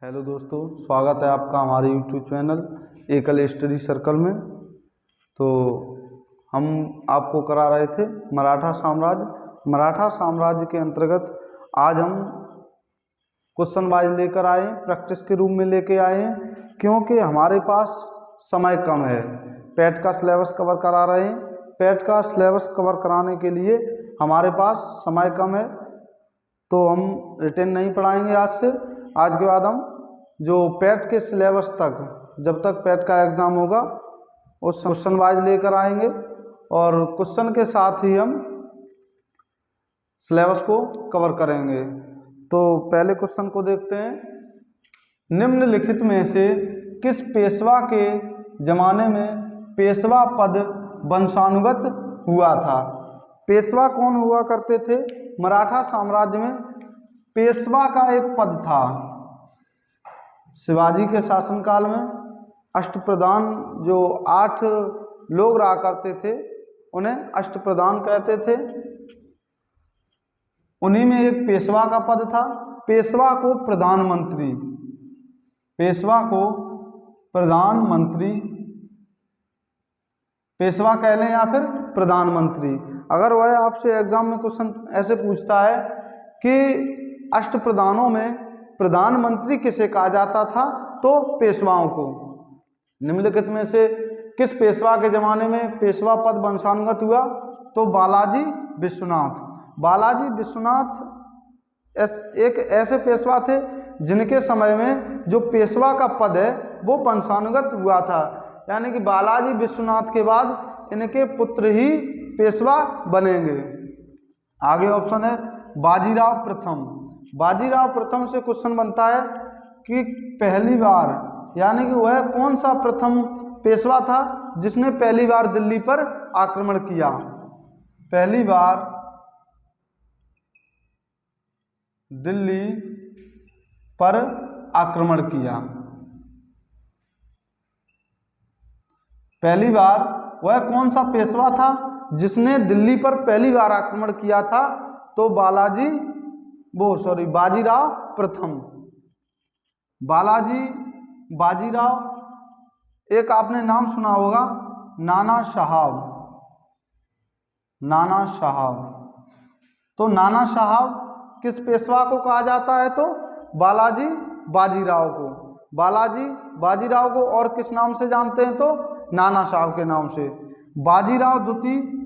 Hello दोस्तों, स्वागत है आपका हमारे यूट्यूब चैनल एकल स्टडी सर्कल में। तो हम आपको करा रहे थे मराठा साम्राज्य के अंतर्गत आज हम क्वेश्चन वाइज लेकर आए, प्रैक्टिस के रूप में लेके आए हैं, क्योंकि हमारे पास समय कम है। पैट का सिलेबस कवर करा रहे हैं। पैट का सिलेबस कवर कराने के लिए हमारे पास समय कम है, तो हम रिटेन नहीं पढ़ाएंगे आज के बाद हम जो पैट के सिलेबस तक, जब तक पैट का एग्ज़ाम होगा उस क्वेश्चन वाइज लेकर आएंगे और क्वेश्चन के साथ ही हम सिलेबस को कवर करेंगे। तो पहले क्वेश्चन को देखते हैं। निम्नलिखित में से किस पेशवा के ज़माने में पेशवा पद वंशानुगत हुआ था? पेशवा कौन हुआ करते थे? मराठा साम्राज्य में पेशवा का एक पद था। शिवाजी के शासनकाल में अष्टप्रधान, जो 8 लोग रहा करते थे उन्हें अष्टप्रधान कहते थे। उन्हीं में एक पेशवा का पद था। पेशवा को प्रधानमंत्री पेशवा कह लें या फिर प्रधानमंत्री। अगर वह आपसे एग्जाम में क्वेश्चन ऐसे पूछता है कि अष्टप्रधानों में प्रधानमंत्री किसे कहा जाता था, तो पेशवाओं को। निम्नलिखित में से किस पेशवा के ज़माने में पेशवा पद वंशानुगत हुआ? तो बालाजी विश्वनाथ एक ऐसे पेशवा थे जिनके समय में जो पेशवा का पद है वो वंशानुगत हुआ था। यानी कि बालाजी विश्वनाथ के बाद इनके पुत्र ही पेशवा बनेंगे। आगे ऑप्शन है बाजीराव प्रथम से क्वेश्चन बनता है कि पहली बार, यानी कि वह कौन सा प्रथम पेशवा था जिसने पहली बार दिल्ली पर आक्रमण किया? पहली बार दिल्ली पर आक्रमण किया। पहली बार वह कौन सा पेशवा था जिसने दिल्ली पर पहली बार आक्रमण किया था? तो बाजीराव प्रथम। बाजीराव, एक आपने नाम सुना होगा नाना साहब। तो नाना साहब किस पेशवा को कहा जाता है? तो बाजीराव को। और किस नाम से जानते हैं? तो नाना साहब के नाम से। बाजीराव द्वितीय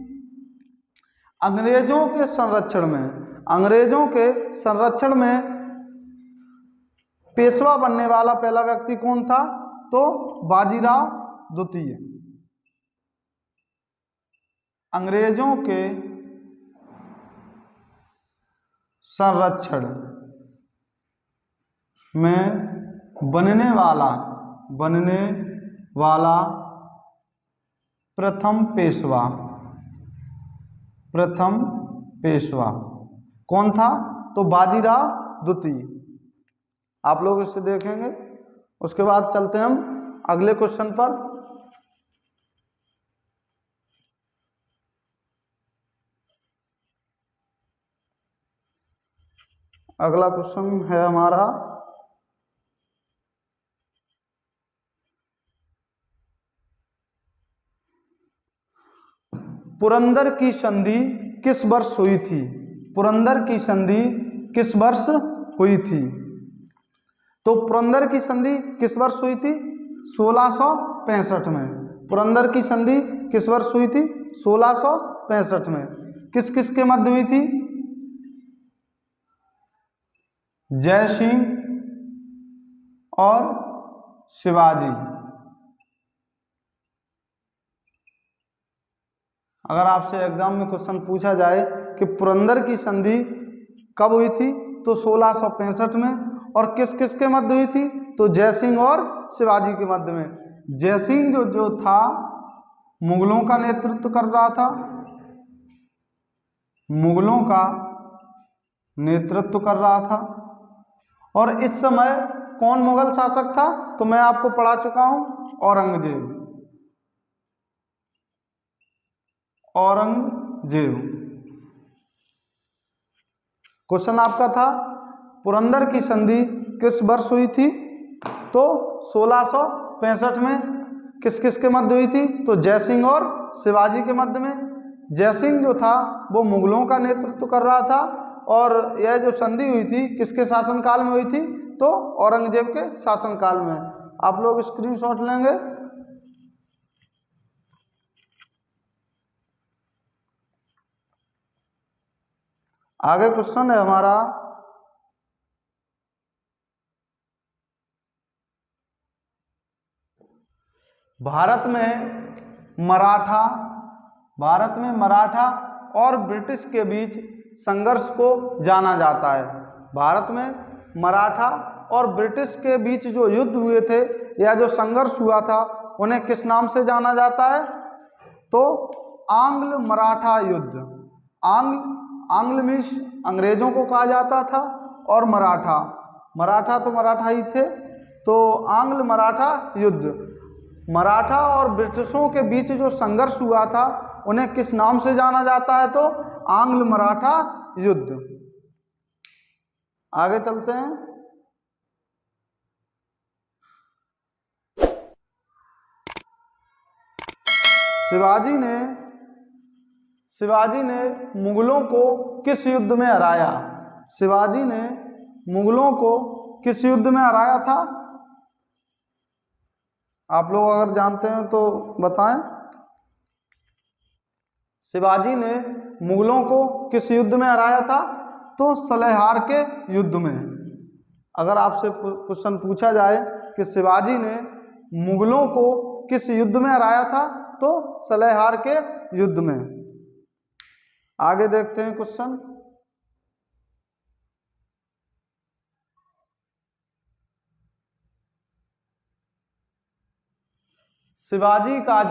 अंग्रेजों के संरक्षण में पेशवा बनने वाला पहला व्यक्ति कौन था? तो बाजीराव द्वितीय। अंग्रेजों के संरक्षण में बनने वाला प्रथम पेशवा कौन था? तो बाजीराव द्वितीय। आप लोग इसे देखेंगे। उसके बाद चलते हैं हम अगले क्वेश्चन पर। अगला क्वेश्चन है हमारा पुरंदर की संधि किस वर्ष हुई थी? तो पुरंदर की संधि किस वर्ष हुई थी? 1665 में। पुरंदर की संधि किस वर्ष हुई थी? 1665 में। किस किस के मध्य हुई थी? जय सिंह और शिवाजी। अगर आपसे एग्जाम में क्वेश्चन पूछा जाए कि पुरंदर की संधि कब हुई थी, तो 1665 में। और किस किस के मध्य हुई थी? तो जयसिंह और शिवाजी के मध्य में। जयसिंह जो था मुगलों का नेतृत्व कर रहा था। और इस समय कौन मुगल शासक था? तो मैं आपको पढ़ा चुका हूं, औरंगजेब। क्वेश्चन आपका था पुरंदर की संधि किस वर्ष हुई थी? तो 1665 में। किस किस के मध्य हुई थी? तो जयसिंह और शिवाजी के मध्य में। जयसिंह जो था वो मुगलों का नेतृत्व कर रहा था, और यह जो संधि हुई थी किसके शासनकाल में हुई थी? तो औरंगजेब के शासनकाल में। आप लोग स्क्रीनशॉट लेंगे। आगे क्वेश्चन है हमारा, भारत में मराठा और ब्रिटिश के बीच संघर्ष को जाना जाता है। भारत में मराठा और ब्रिटिश के बीच जो युद्ध हुए थे या जो संघर्ष हुआ था उन्हें किस नाम से जाना जाता है? तो आंग्ल मराठा युद्ध। आंग्ल मीन्स अंग्रेजों को कहा जाता था, और मराठा तो मराठा ही थे, तो आंग्ल मराठा युद्ध। मराठा और ब्रिटिशों के बीच जो संघर्ष हुआ था उन्हें किस नाम से जाना जाता है? तो आंग्ल मराठा युद्ध। आगे चलते हैं। शिवाजी ने मुगलों को किस युद्ध में हराया? शिवाजी ने मुगलों को किस युद्ध में हराया था? आप लोग अगर जानते हैं तो बताएं। शिवाजी ने मुगलों को किस युद्ध में हराया था? तो सलेहार के युद्ध में। अगर आपसे क्वेश्चन पूछा जाए कि शिवाजी ने मुगलों को किस युद्ध में हराया था, तो सलेहार के युद्ध में। आगे देखते हैं क्वेश्चन। शिवाजी का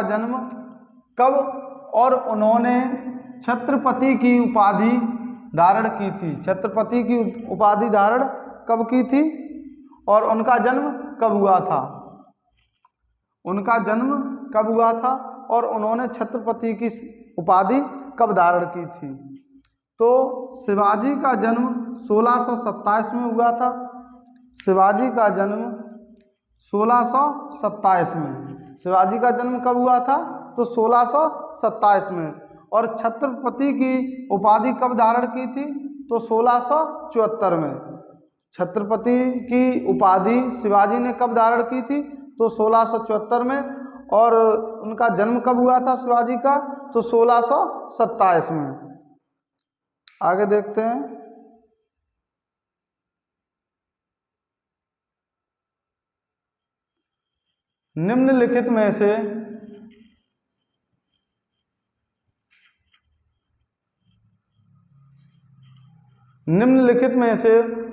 जन्म कब और उन्होंने छत्रपति की उपाधि धारण की थी? छत्रपति की उपाधि धारण कब की थी और उनका जन्म कब हुआ था? उनका जन्म कब हुआ था और उन्होंने छत्रपति की उपाधि कब धारण की थी? तो शिवाजी का जन्म 1627 में हुआ था। शिवाजी का जन्म 1627 में। शिवाजी का जन्म कब हुआ था? तो 1627 में। और छत्रपति की उपाधि कब धारण की थी? तो 1674 में। छत्रपति की उपाधि शिवाजी ने कब धारण की थी? तो 1674 में। और उनका जन्म कब हुआ था शिवाजी का? तो 1627 में। आगे देखते हैं। निम्नलिखित में से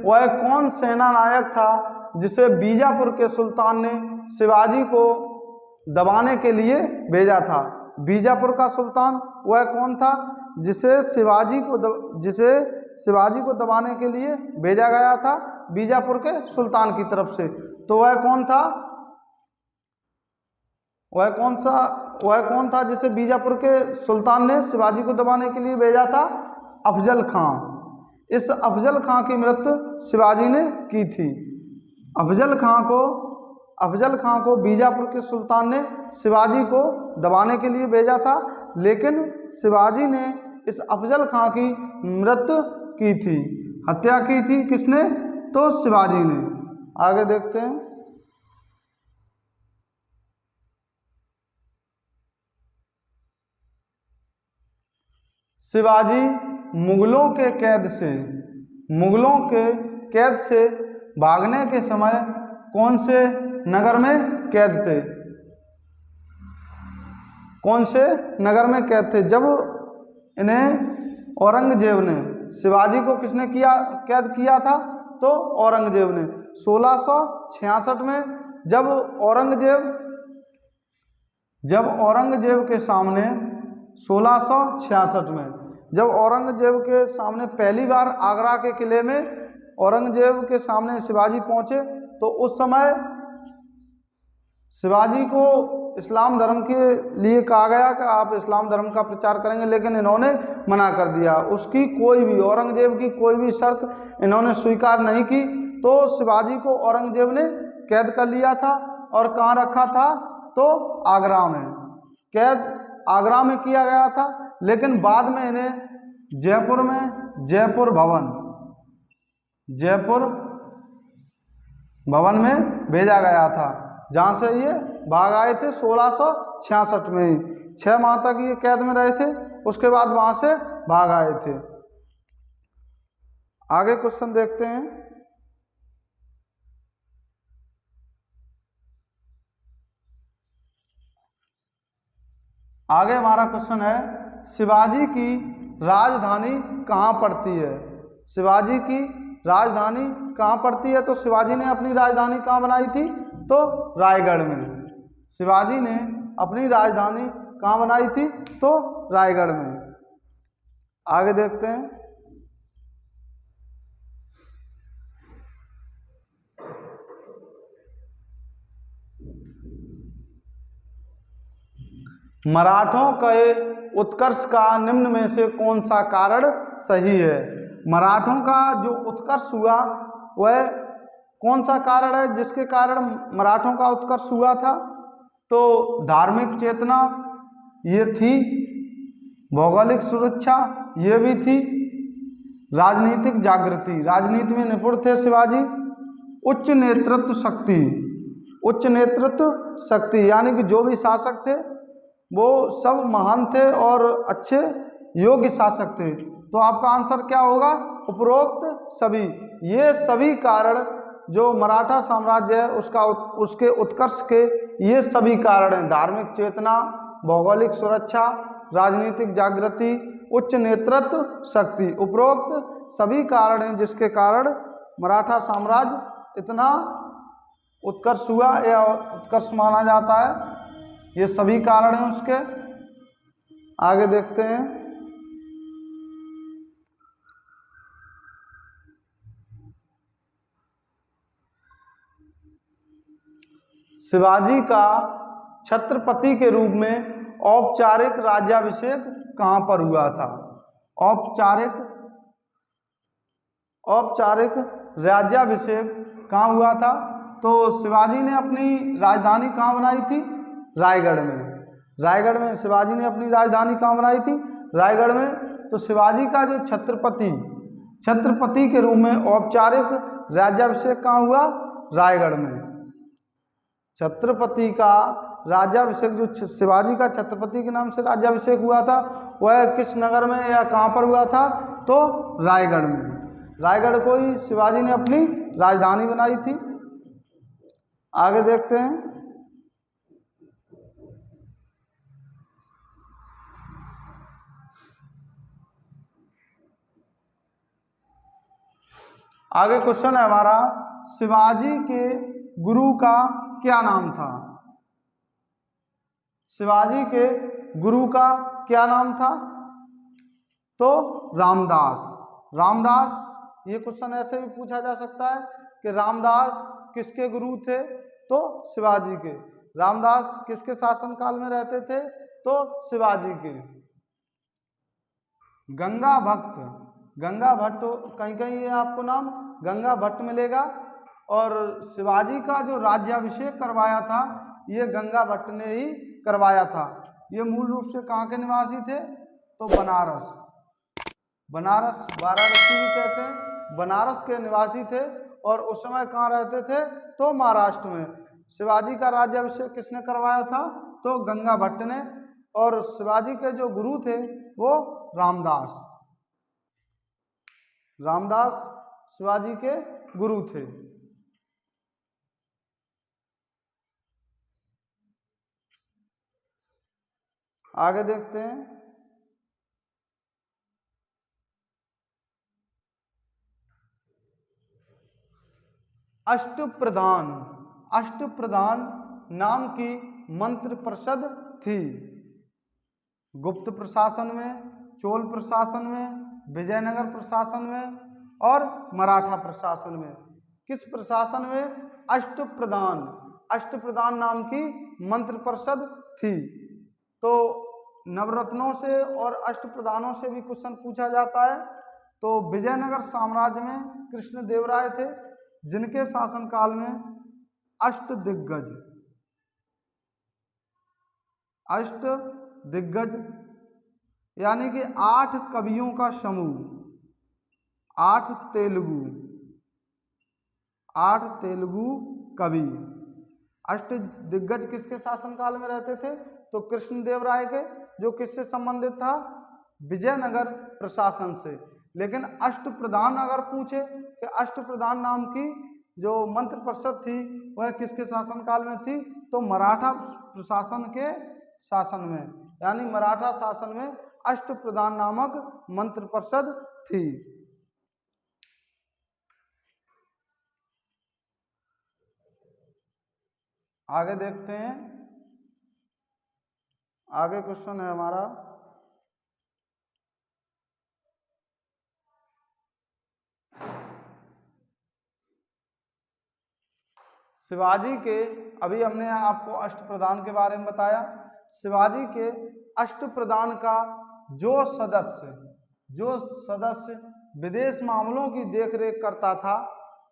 वह कौन सेना नायक था जिसे बीजापुर के सुल्तान ने शिवाजी को दबाने के लिए भेजा था? बीजापुर का सुल्तान वह कौन था जिसे शिवाजी को दबाने के लिए भेजा गया था बीजापुर के सुल्तान की तरफ से? तो वह कौन था? वह कौन था जिसे बीजापुर के सुल्तान ने शिवाजी को दबाने के लिए भेजा था? अफजल खां। इस अफजल खां की मृत्यु शिवाजी ने की थी। अफजल खां को बीजापुर के सुल्तान ने शिवाजी को दबाने के लिए भेजा था, लेकिन शिवाजी ने इस अफजल खां की मृत्यु की थी। हत्या की थी किसने? तो शिवाजी ने। आगे देखते हैं। शिवाजी मुगलों के कैद से भागने के समय कौन से नगर में कैद थे? कौन से नगर में कैद थे? जब इन्हें औरंगजेब ने, शिवाजी को किसने कैद किया था? तो औरंगजेब ने। 1666 में जब औरंगजेब के सामने 1666 में जब औरंगजेब के सामने पहली बार आगरा के किले में औरंगजेब के सामने शिवाजी पहुंचे, तो उस समय शिवाजी को इस्लाम धर्म के लिए कहा गया कि आप इस्लाम धर्म का प्रचार करेंगे, लेकिन इन्होंने मना कर दिया। उसकी कोई भी, औरंगजेब की कोई भी शर्त इन्होंने स्वीकार नहीं की। तो शिवाजी को औरंगजेब ने कैद कर लिया था और कहाँ रखा था, तो आगरा में। कैद आगरा में किया गया था, लेकिन बाद में इन्हें जयपुर में जयपुर भवन में भेजा गया था, जहाँ से ये भाग आए थे 1666 में ही। 6 माह तक ये कैद में रहे थे, उसके बाद वहाँ से भाग आए थे। आगे क्वेश्चन देखते हैं। आगे हमारा क्वेश्चन है, शिवाजी की राजधानी कहाँ पड़ती है? शिवाजी की राजधानी कहाँ पड़ती है? तो शिवाजी ने अपनी राजधानी कहाँ बनाई थी? तो रायगढ़ में। शिवाजी ने अपनी राजधानी कहाँ बनाई थी? तो रायगढ़ में। आगे देखते हैं। मराठों के उत्कर्ष का निम्न में से कौन सा कारण सही है? मराठों का जो उत्कर्ष हुआ वह कौन सा कारण है जिसके कारण मराठों का उत्कर्ष हुआ था? तो धार्मिक चेतना ये थी, भौगोलिक सुरक्षा ये भी थी, राजनीतिक जागृति, राजनीति में निपुण थे शिवाजी, उच्च नेतृत्व शक्ति, यानी कि जो भी शासक थे वो सब महान थे और अच्छे योग्य शासक थे। तो आपका आंसर क्या होगा? उपरोक्त सभी। ये सभी कारण जो मराठा साम्राज्य है उसके उत्कर्ष के ये सभी कारण हैं। धार्मिक चेतना, भौगोलिक सुरक्षा, राजनीतिक जागृति, उच्च नेतृत्व शक्ति, उपरोक्त सभी कारण हैं जिसके कारण मराठा साम्राज्य इतना उत्कर्ष हुआ या उत्कर्ष माना जाता है। ये सभी कारण हैं उसके। आगे देखते हैं। शिवाजी का छत्रपति के रूप में औपचारिक राज्याभिषेक कहाँ पर हुआ था? औपचारिक राज्याभिषेक कहाँ हुआ था? तो शिवाजी ने अपनी राजधानी कहाँ बनाई थी? रायगढ़ में। रायगढ़ में शिवाजी ने अपनी राजधानी कहाँ बनाई थी? रायगढ़ में। तो शिवाजी का जो छत्रपति के रूप में औपचारिक राज्याभिषेक कहाँ हुआ? रायगढ़ में। छत्रपति का राज्याभिषेक, जो शिवाजी का छत्रपति के नाम से राज्याभिषेक हुआ था, वह किस नगर में या कहाँ पर हुआ था? तो रायगढ़ में। रायगढ़ को ही शिवाजी ने अपनी राजधानी बनाई थी। आगे देखते हैं। आगे क्वेश्चन है हमारा, शिवाजी के गुरु का क्या नाम था? शिवाजी के गुरु का क्या नाम था? तो रामदास। ये क्वेश्चन ऐसे भी पूछा जा सकता है कि रामदास किसके गुरु थे? तो शिवाजी के। रामदास किसके शासनकाल में रहते थे? तो शिवाजी के। गंगा भट्ट, कहीं कहीं ये आपको नाम गंगा भट्ट मिलेगा। और शिवाजी का जो राज्याभिषेक करवाया था ये गंगा भट्ट ने ही करवाया था। ये मूल रूप से कहाँ के निवासी थे? तो बनारस, वाराणसी भी कहते हैं, बनारस के निवासी थे। और उस समय कहाँ रहते थे? तो महाराष्ट्र में। शिवाजी का राज्याभिषेक किसने करवाया था? तो गंगा भट्ट ने। और शिवाजी के जो गुरु थे वो रामदास शिवाजी के गुरु थे। आगे देखते हैं। अष्टप्रधान नाम की मंत्र परिषद थी। गुप्त प्रशासन में, चोल प्रशासन में, विजयनगर प्रशासन में और मराठा प्रशासन में। किस प्रशासन में? अष्टप्रधान। अष्टप्रधान नाम की मंत्रिपरिषद थी। तो नवरत्नों से और अष्टप्रधानों से भी क्वेश्चन पूछा जाता है। तो विजयनगर साम्राज्य में कृष्णदेवराय थे, जिनके शासनकाल में अष्ट दिग्गज यानी कि 8 कवियों का समूह, 8 तेलुगु कवि अष्ट दिग्गज किसके शासनकाल में रहते थे? तो कृष्णदेवराय के, जो किससे संबंधित था? विजयनगर प्रशासन से। लेकिन अष्टप्रधान अगर पूछे कि अष्टप्रधान नाम की जो मंत्रिपरिषद थी वह किसके शासनकाल में थी? तो मराठा प्रशासन के शासन में, यानी मराठा शासन में अष्टप्रधान नामक मंत्रिपरिषद थी। आगे देखते हैं, आगे क्वेश्चन है हमारा, शिवाजी के, अभी हमने आपको अष्टप्रधान के बारे में बताया, शिवाजी के अष्टप्रधान का जो सदस्य विदेश मामलों की देखरेख करता था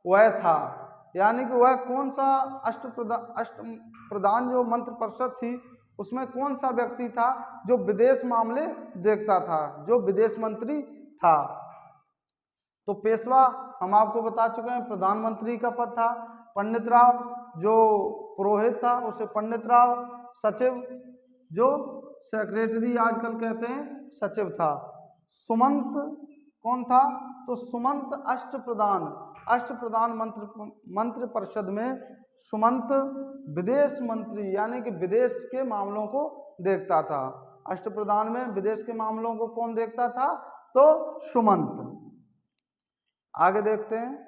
वह था, यानी कि वह कौन सा अष्टप्रधान जो मंत्रिपरिषद थी उसमें कौन सा व्यक्ति था जो विदेश मामले देखता था, जो विदेश मंत्री था? तो पेशवा हम आपको बता चुके हैं, प्रधानमंत्री का पद था। पंडित राव जो पुरोहित था उसे पंडित राव, सचिव जो सेक्रेटरी आजकल कहते हैं सचिव था। सुमंत कौन था? तो सुमंत अष्टप्रधान मंत्रिपरिषद में सुमंत विदेश मंत्री यानी कि विदेश के मामलों को देखता था। अष्टप्रधान में विदेश के मामलों को कौन देखता था? तो सुमंत। आगे देखते हैं,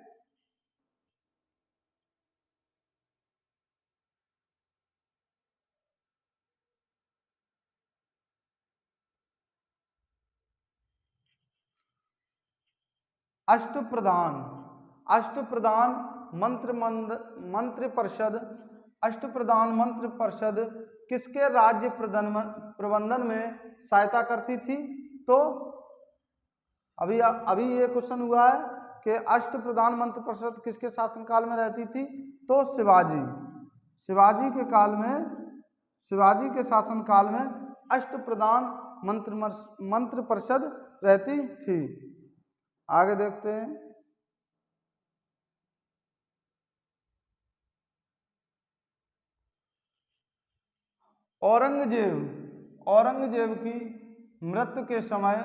अष्टप्रधान मंत्रिपरिषद किसके राज्य प्रबंधन में सहायता करती थी? तो अभी ये क्वेश्चन हुआ है कि अष्टप्रधान मंत्रिपरिषद किसके शासनकाल में रहती थी? तो शिवाजी के शासनकाल में अष्टप्रधान मंत्रिपरिषद रहती थी। आगे देखते हैं, औरंगजेब की मृत्यु के समय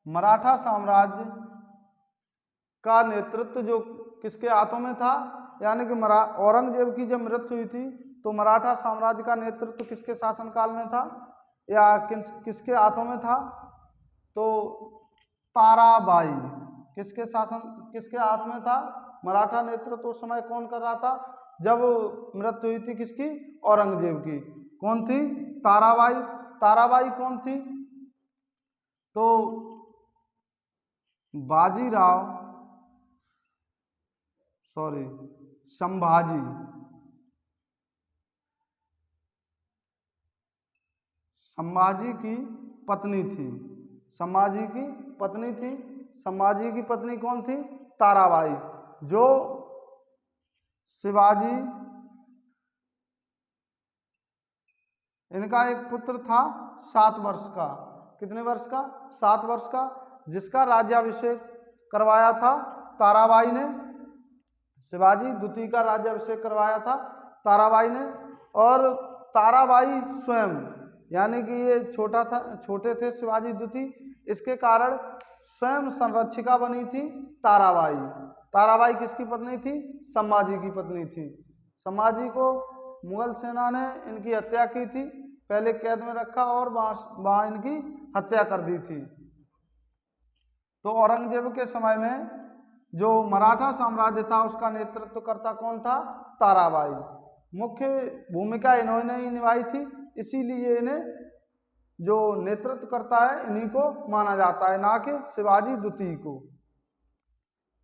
मराठा साम्राज्य का नेतृत्व जो किसके हाथों में था? यानी कि औरंगजेब की जब मृत्यु हुई थी तो मराठा साम्राज्य का नेतृत्व किसके शासनकाल में था या किसके हाथों में था? तो ताराबाई। किसके हाथ में था? मराठा नेतृत्व उस समय कौन कर रहा था जब मृत्यु हुई थी किसकी? औरंगजेब की। कौन थी? ताराबाई। ताराबाई कौन थी? तो संभाजी की पत्नी थी। संभाजी की पत्नी कौन थी? ताराबाई। जो शिवाजी, इनका एक पुत्र था 7 वर्ष का। कितने वर्ष का? 7 वर्ष का, जिसका राज्याभिषेक करवाया था ताराबाई ने। शिवाजी द्वितीय का राज्याभिषेक करवाया था ताराबाई ने। और ताराबाई स्वयं, यानी कि ये छोटे थे शिवाजी द्वितीय, इसके कारण स्वयं संरक्षिका बनी थी ताराबाई। ताराबाई किसकी पत्नी थी? संभाजी की पत्नी थी। संभाजी को मुगल सेना ने इनकी हत्या की थी, पहले कैद में रखा और वहां इनकी हत्या कर दी थी। तो औरंगजेब के समय में जो मराठा साम्राज्य था उसका नेतृत्व करता कौन था? ताराबाई। मुख्य भूमिका इन्होंने ही निभाई थी, इसीलिए इन्हें जो नेतृत्व करता है इन्हीं को माना जाता है, ना कि शिवाजी द्वितीय को।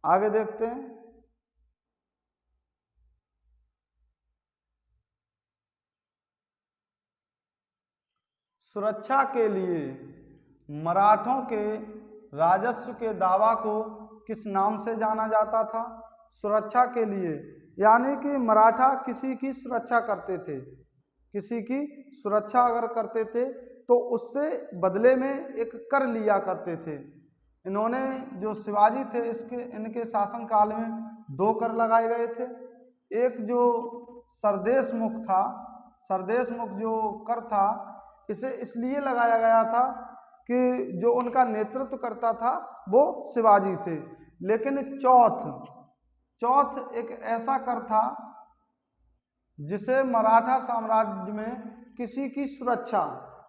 आगे देखते हैं, सुरक्षा के लिए मराठों के राजस्व के दावा को किस नाम से जाना जाता था? सुरक्षा के लिए, यानी कि मराठा किसी की सुरक्षा करते थे, किसी की सुरक्षा अगर करते थे तो उससे बदले में एक कर लिया करते थे। इन्होंने जो शिवाजी थे इनके शासनकाल में 2 कर लगाए गए थे। एक जो सरदेशमुख था, सरदेशमुख जो कर था इसे इसलिए लगाया गया था कि जो उनका नेतृत्व करता था वो शिवाजी थे। लेकिन चौथ एक ऐसा कर था जिसे मराठा साम्राज्य में किसी की सुरक्षा,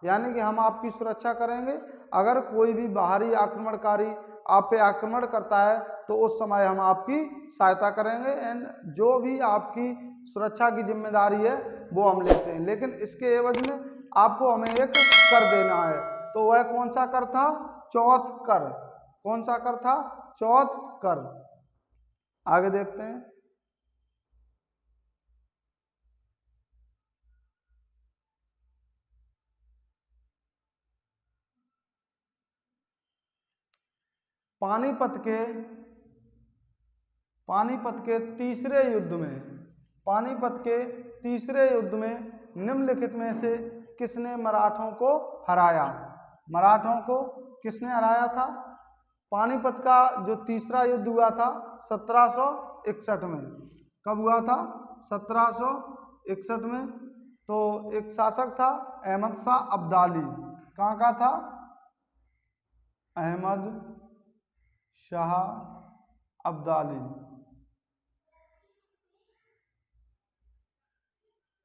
यानी कि हम आपकी सुरक्षा करेंगे, अगर कोई भी बाहरी आक्रमणकारी आप पे आक्रमण करता है तो उस समय हम आपकी सहायता करेंगे एंड जो भी आपकी सुरक्षा की जिम्मेदारी है वो हम लेते हैं, लेकिन इसके एवज में आपको हमें एक कर देना है। तो वह कौन सा कर था? चौथ कर। कौन सा कर था? चौथ कर। आगे देखते हैं। पानीपत के तीसरे युद्ध में निम्नलिखित में से किसने मराठों को हराया? मराठों को किसने हराया था? पानीपत का जो तीसरा युद्ध हुआ था 1761 में। कब हुआ था? 1761 में। तो एक शासक था अहमद शाह अब्दाली। कहाँ का था? अहमद शाह अब्दाली।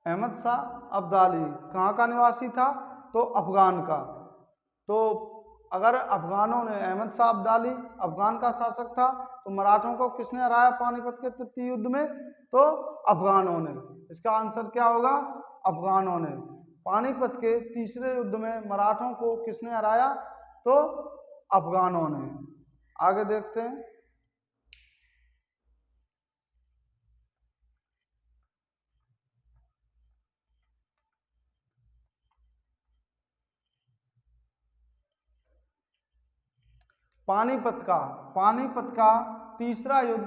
अहमद शाह अब्दाली कहाँ का निवासी था? तो अफगान का। तो अगर अफगानों ने, अहमद शाह अब्दाली अफगान का शासक था, तो मराठों को किसने हराया पानीपत के तृतीय युद्ध में? तो अफगानों ने। इसका आंसर क्या होगा? अफगानों ने। पानीपत के तीसरे युद्ध में मराठों को किसने हराया? तो अफगानों ने। आगे देखते हैं। पानीपत का तीसरा युद्ध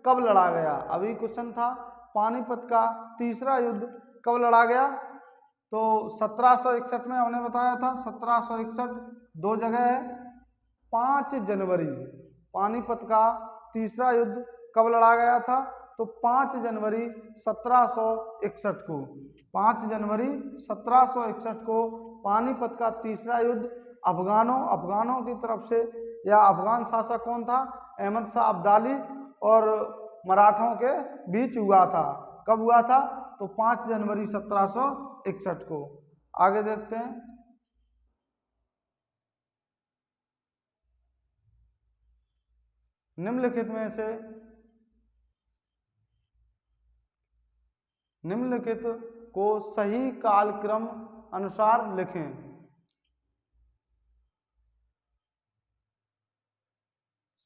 कब लड़ा गया? अभी क्वेश्चन था, पानीपत का तीसरा युद्ध कब लड़ा गया? तो 1761 में हमने बताया था। 1761 2 जगह है। 5 जनवरी। पानीपत का तीसरा युद्ध कब लड़ा गया था? तो 5 जनवरी 1761 को। 5 जनवरी 1761 को पानीपत का तीसरा युद्ध अफगानों की तरफ से, या अफगान शासक कौन था? अहमद शाह अब्दाली और मराठों के बीच हुआ था। कब हुआ था? तो 5 जनवरी 1761 को। आगे देखते हैं। निम्नलिखित को सही कालक्रम अनुसार लिखें।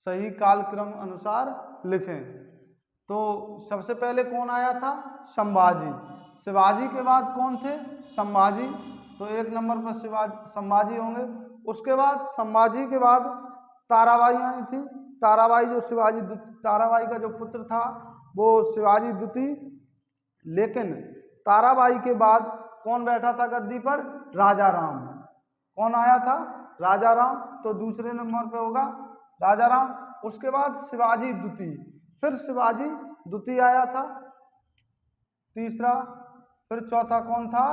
सही कालक्रम अनुसार लिखें। तो सबसे पहले कौन आया था? संभाजी। शिवाजी के बाद कौन थे? संभाजी। तो 1 नंबर पर संभाजी होंगे। उसके बाद संभाजी के बाद ताराबाई आई थी। ताराबाई का जो पुत्र था वो शिवाजी द्वितीय। लेकिन ताराबाई के बाद कौन बैठा था गद्दी पर? राजा राम। कौन आया था? राजा राम। तो दूसरे नंबर पे होगा राजा राम। उसके बाद शिवाजी द्वितीय, फिर शिवाजी द्वितीय आया था तीसरा। फिर चौथा कौन था?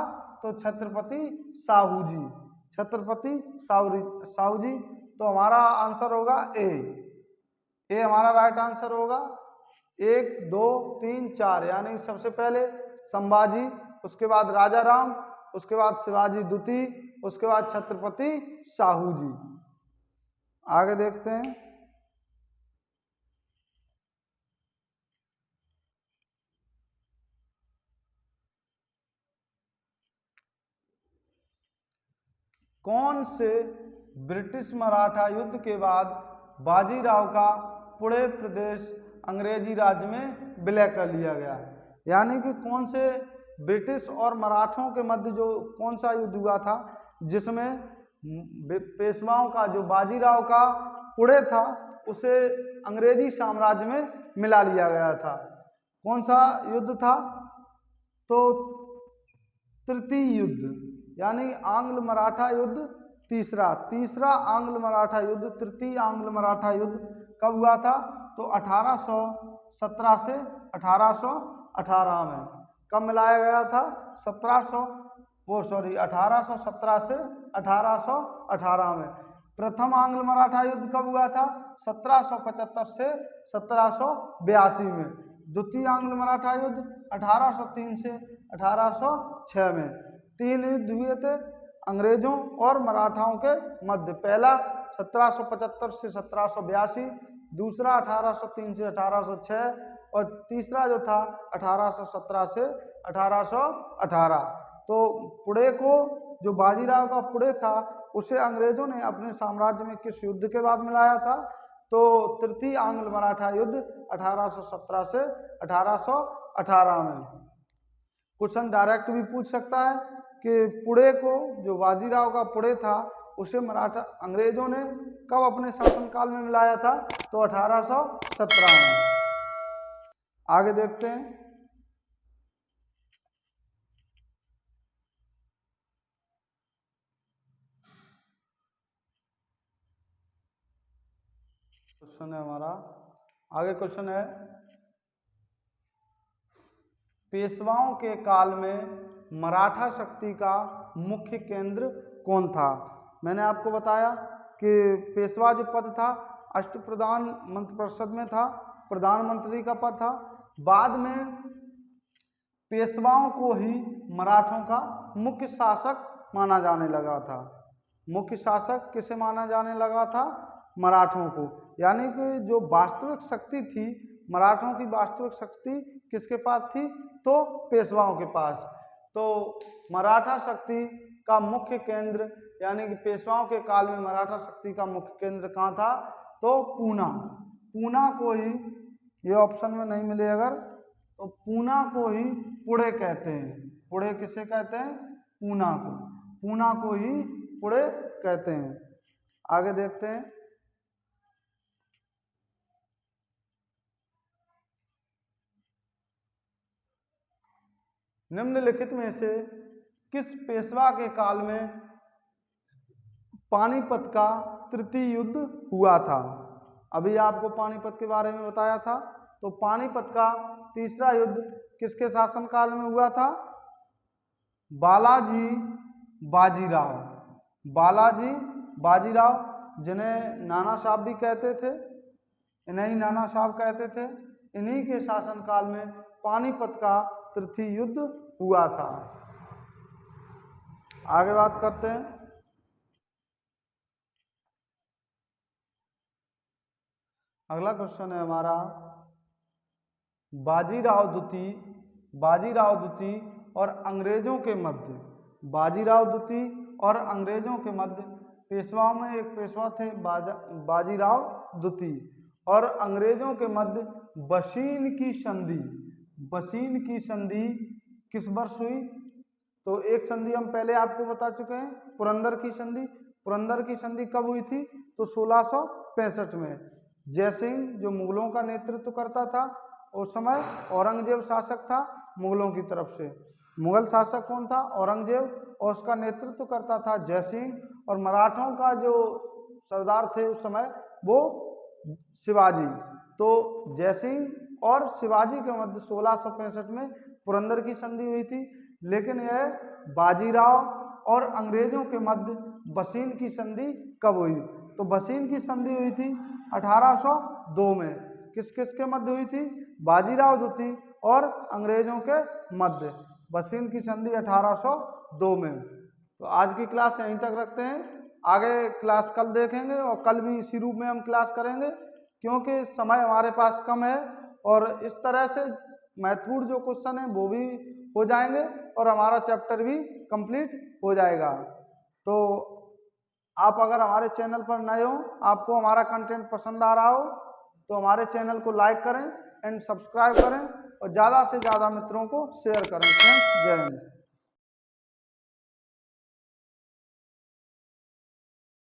तो छत्रपति साहू जी। छत्रपति साहू जी। तो हमारा आंसर होगा ए हमारा राइट आंसर होगा। 1 2 3 4, यानी सबसे पहले संभाजी, उसके बाद राजा राम, उसके बाद शिवाजी द्वितीय, उसके बाद छत्रपति साहू जी। आगे देखते हैं। कौन से ब्रिटिश मराठा युद्ध के बाद बाजीराव का पुणे प्रदेश अंग्रेजी राज्य में विलय कर लिया गया? यानी कि कौन से ब्रिटिश और मराठों के मध्य जो कौन सा युद्ध हुआ था जिसमें पेशवाओं का जो बाजीराव का पुणे था उसे अंग्रेजी साम्राज्य में मिला लिया गया था। कौन सा युद्ध था? तो तृतीय युद्ध, यानी आंग्ल मराठा युद्ध तीसरा आंग्ल मराठा युद्ध, तृतीय आंग्ल मराठा युद्ध कब हुआ था? तो 1817 से 1818 में। कब मिलाया गया था? 1817 से 1818 में। प्रथम आंग्ल मराठा युद्ध कब हुआ था? 1775 से 1782 में। द्वितीय आंग्ल मराठा युद्ध 1803 से 1806 में। 3 युद्ध हुए थे अंग्रेजों और मराठाओं के मध्य। पहला 1775 से 1782, दूसरा 1803 से 1806 और तीसरा जो था 1817 से 1818। तो पुणे को, जो बाजीराव का पुणे था, उसे अंग्रेजों ने अपने साम्राज्य में किस युद्ध के बाद मिलाया था? तो तृतीय आंग्ल मराठा युद्ध 1817 से 1818 में। क्वेश्चन डायरेक्ट भी पूछ सकता है कि पुणे को, जो बाजीराव का पुणे था, उसे मराठा अंग्रेजों ने कब अपने शासनकाल में मिलाया था? तो 1817 में। आगे देखते हैं। क्वेश्चन है हमारा, आगे क्वेश्चन है, पेशवाओं के काल में मराठा शक्ति का मुख्य केंद्र कौन था? मैंने आपको बताया कि पेशवा जो पद था अष्टप्रधान मंत्रिपरिषद में था, प्रधानमंत्री का पद था। बाद में पेशवाओं को ही मराठों का मुख्य शासक माना जाने लगा था। मुख्य शासक किसे माना जाने लगा था? मराठों को। यानी कि जो वास्तविक शक्ति थी, मराठों की वास्तविक शक्ति किसके पास थी? तो पेशवाओं के पास। तो मराठा शक्ति का मुख्य केंद्र, यानी कि पेशवाओं के काल में मराठा शक्ति का मुख्य केंद्र कहाँ था? तो पूना। पूना को ही, ये ऑप्शन में नहीं मिले अगर, तो पूना को ही पुणे कहते हैं। पुणे किसे कहते हैं? पूना को। पूना को ही पुणे कहते हैं। आगे देखते हैं। निम्नलिखित में से किस पेशवा के काल में पानीपत का तृतीय युद्ध हुआ था? अभी आपको पानीपत के बारे में बताया था। तो पानीपत का तीसरा युद्ध किसके शासनकाल में हुआ था? बालाजी बाजीराव। बालाजी बाजीराव, जिन्हें नाना साहब भी कहते थे, इन्हें ही नाना साहब कहते थे, इन्हीं के शासनकाल में पानीपत का तृतीय युद्ध हुआ था। आगे बात करते हैं। अगला क्वेश्चन है हमारा, बाजीराव द्वितीय और अंग्रेजों के मध्य, बाजीराव द्वितीय और अंग्रेजों के मध्य, पेशवाओं में एक पेशवा थे बाजीराव द्वितीय, और अंग्रेजों के मध्य बसीन की संधि किस वर्ष हुई? तो एक संधि हम पहले आपको बता चुके हैं, पुरंदर की संधि। पुरंदर की संधि कब हुई थी? तो 1665 में। जयसिंह जो मुगलों का नेतृत्व करता था, उस समय औरंगजेब शासक था मुगलों की तरफ से। मुगल शासक कौन था? औरंगजेब, और उसका नेतृत्व करता था जयसिंह। और मराठों का जो सरदार थे उस समय वो शिवाजी। तो जयसिंह और शिवाजी के मध्य 1665 में पुरंदर की संधि हुई थी। लेकिन यह बाजीराव और अंग्रेजों के मध्य बसीन की संधि कब हुई? तो बसीन की संधि हुई थी 1802 में। किस किस के मध्य हुई थी? बाजीराव द्वितीय और अंग्रेजों के मध्य बसीन की संधि 1802 में। तो आज की क्लास यहीं तक रखते हैं। आगे क्लास कल देखेंगे और कल भी इसी रूप में हम क्लास करेंगे, क्योंकि समय हमारे पास कम है और इस तरह से महत्वपूर्ण जो क्वेश्चन है वो भी हो जाएंगे और हमारा चैप्टर भी कंप्लीट हो जाएगा। तो आप अगर हमारे चैनल पर नए हो, आपको हमारा कंटेंट पसंद आ रहा हो, तो हमारे चैनल को लाइक करें एंड सब्सक्राइब करें और ज़्यादा से ज़्यादा मित्रों को शेयर करें। फ्रेंड्स, जय हिंद।